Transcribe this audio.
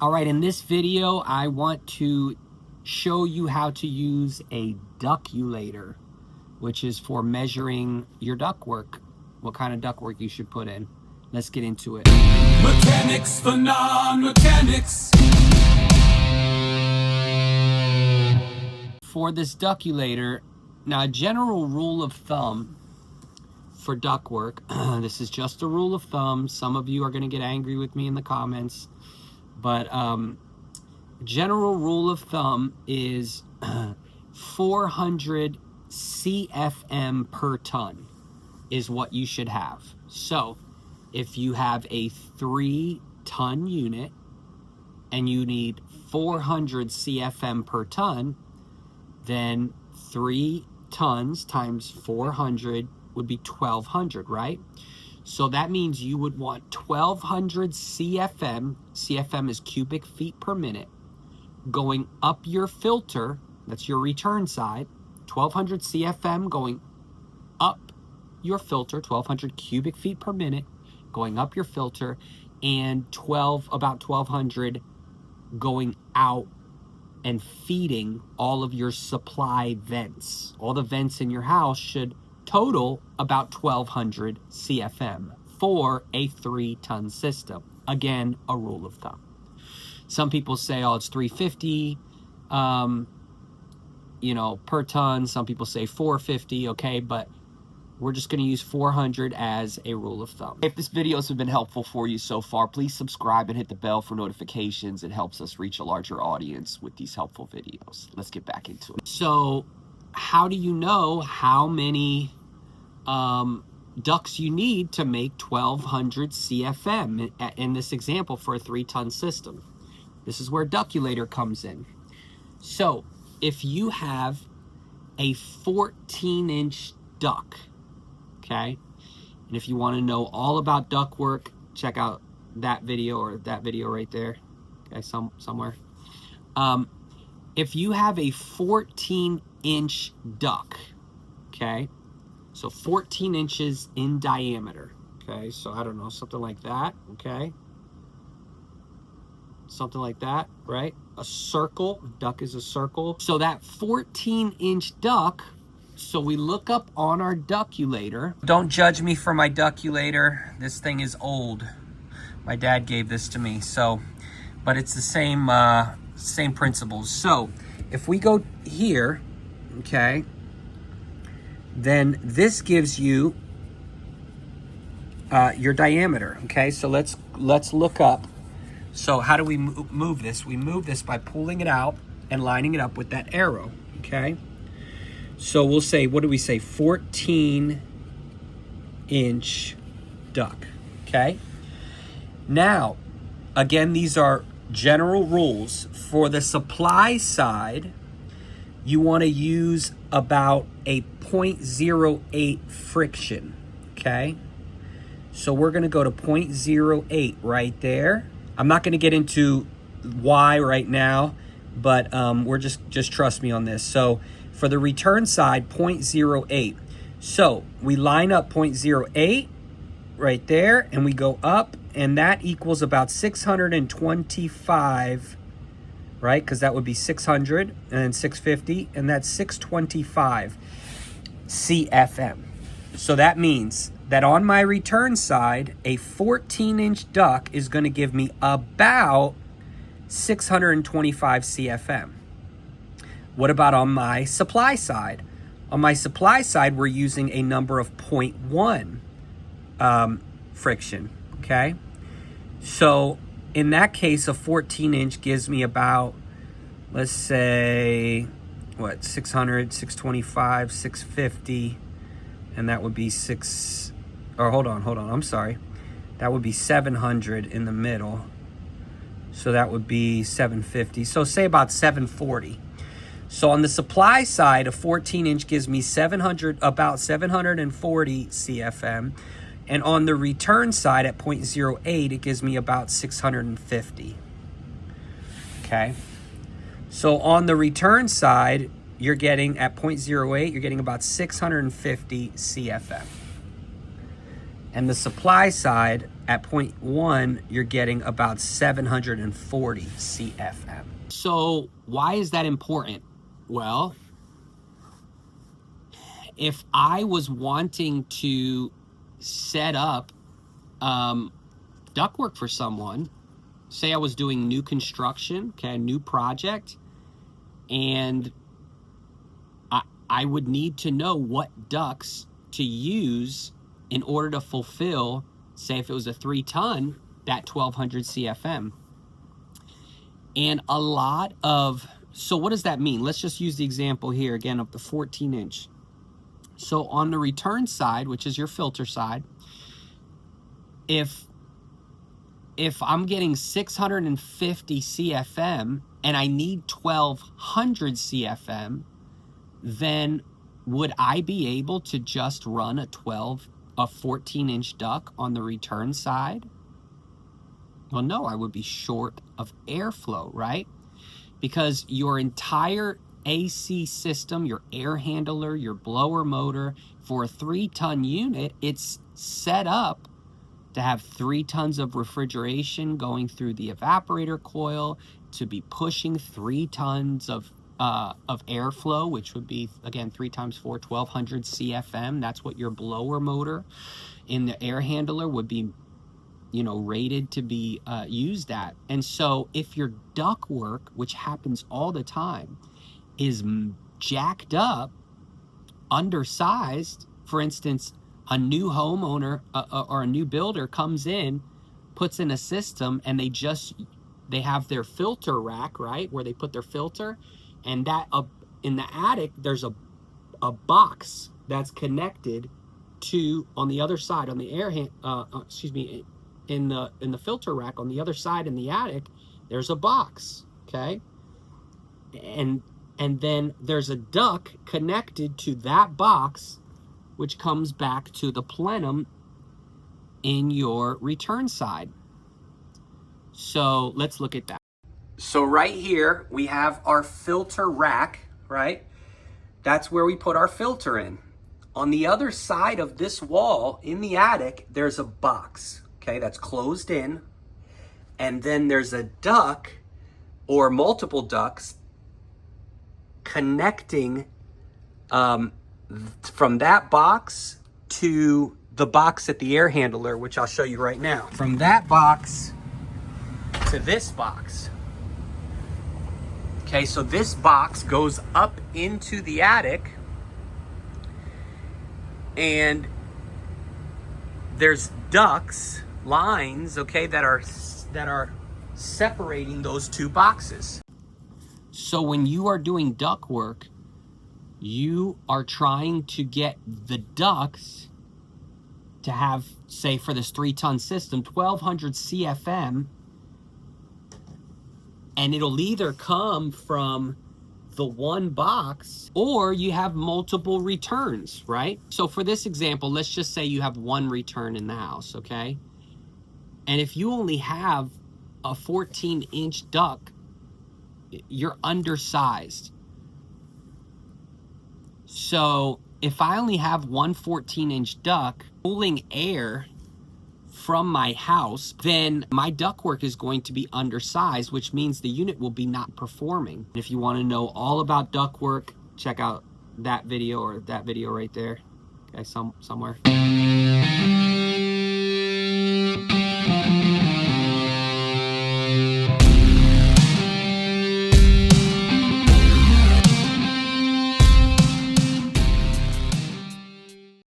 All right, in this video, I want to show you how to use a ductulator, which is for measuring your ductwork, what kind of ductwork you should put in. Let's get into it. Mechanics for non-mechanics. For this ductulator, now a general rule of thumb for ductwork, this is just a rule of thumb. Some of you are going to get angry with me in the comments, but general rule of thumb is 400 CFM per ton is what you should have. So if you have a 3-ton unit and you need 400 CFM per ton, then 3 tons times 400 would be 1,200, right? So that means you would want 1,200 CFM. CFM is cubic feet per minute, going up your filter. That's your return side. 1,200 CFM going up your filter, 1,200 cubic feet per minute going up your filter, and about 1,200 going out and feeding all of your supply vents. All the vents in your house should total about 1,200 CFM for a 3-ton system. Again, a rule of thumb. Some people say, oh, it's 350 per ton. Some people say 450, okay, but we're just going to use 400 as a rule of thumb. If this video has been helpful for you so far, please subscribe and hit the bell for notifications. It helps us reach a larger audience with these helpful videos. Let's get back into it. So how do you know how many ducts you need to make 1,200 CFM in this example for a 3-ton system? This is where ductulator comes in. So if you have a 14-inch duct, okay, and if you want to know all about ductwork, check out that video or that video right there, okay, somewhere. If you have a 14-inch duct, okay, so 14 inches in diameter, okay, so I don't know, something like that, okay, something like that, right? A circle, duct is a circle. So that 14-inch duct, so we look up on our ductulator. Don't judge me for my ductulator. This thing is old. My dad gave this to me, so, but it's the same principles. So if we go here, okay, then this gives you your diameter, okay? So let's look up. So how do we move this? We move this by pulling it out and lining it up with that arrow, okay? So we'll say, what do we say? 14-inch duct, okay? Now, again, these are general rules. For the supply side, you want to use about a 0.08 friction, okay? So we're going to go to 0.08 right there. I'm not going to get into why right now, but we're just trust me on this. So for the return side, 0.08. So we line up 0.08 right there, and we go up, and that equals about 625, right? Because that would be 600 and then 650, and that's 625 CFM. So that means that on my return side, a 14-inch duct is going to give me about 625 CFM. What about on my supply side? On my supply side, we're using a number of 0.1 friction, okay? So in that case, a 14-inch gives me about, let's say, what, 600, 625, 650, and that would be hold on, I'm sorry. That would be 700 in the middle. So that would be 750. So say about 740. So on the supply side, a 14-inch gives me about 740 CFM. And on the return side at 0.08, it gives me about 650. Okay. So on the return side, you're getting at 0.08, you're getting about 650 CFM. And the supply side At 0.1, you're getting about 740 CFM. So why is that important? Well, if I was wanting to set up ductwork for someone, say I was doing new construction, okay, a new project, and I would need to know what ducts to use in order to fulfill, say if it was a 3-ton, that 1200 CFM. And a lot of, so what does that mean? Let's just use the example here again of the 14-inch. So on the return side, which is your filter side, if I'm getting 650 CFM and I need 1200 CFM, then would I be able to just run a 14-inch duct on the return side? Well, no, I would be short of airflow, right? Because your entire AC system, your air handler, your blower motor, for a 3-ton unit, it's set up to have 3 tons of refrigeration going through the evaporator coil, to be pushing 3 tons of airflow, which would be, again, 3 times 4, 1200 CFM. That's what your blower motor in the air handler would be, you know, rated to be used at. And so if your ductwork, which happens all the time, is jacked up, undersized, for instance, a new homeowner or a new builder comes in, puts in a system, and they have their filter rack, right, where they put their filter, and that in the attic there's a box that's connected to, on the other side, on the in the filter rack on the other side in the attic, there's a box, okay, and then there's a duct connected to that box, which comes back to the plenum in your return side. So let's look at that. So right here, we have our filter rack, right? That's where we put our filter in. On the other side of this wall in the attic, there's a box, okay, that's closed in. And then there's a duct or multiple ducts connecting from that box to the box at the air handler, which I'll show you right now. From that box to this box. Okay, so this box goes up into the attic, and there's ducts, lines, okay, that are separating those two boxes. So when you are doing duct work, you are trying to get the ducts to have, say for this 3-ton system, 1200 CFM, and it'll either come from the one box or you have multiple returns, right? So for this example, let's just say you have one return in the house, okay? And if you only have a 14-inch duct, you're undersized. So if I only have one 14-inch duct pulling air from my house, then my ductwork is going to be undersized, which means the unit will be not performing. If you want to know all about ductwork, check out that video or that video right there, okay, somewhere.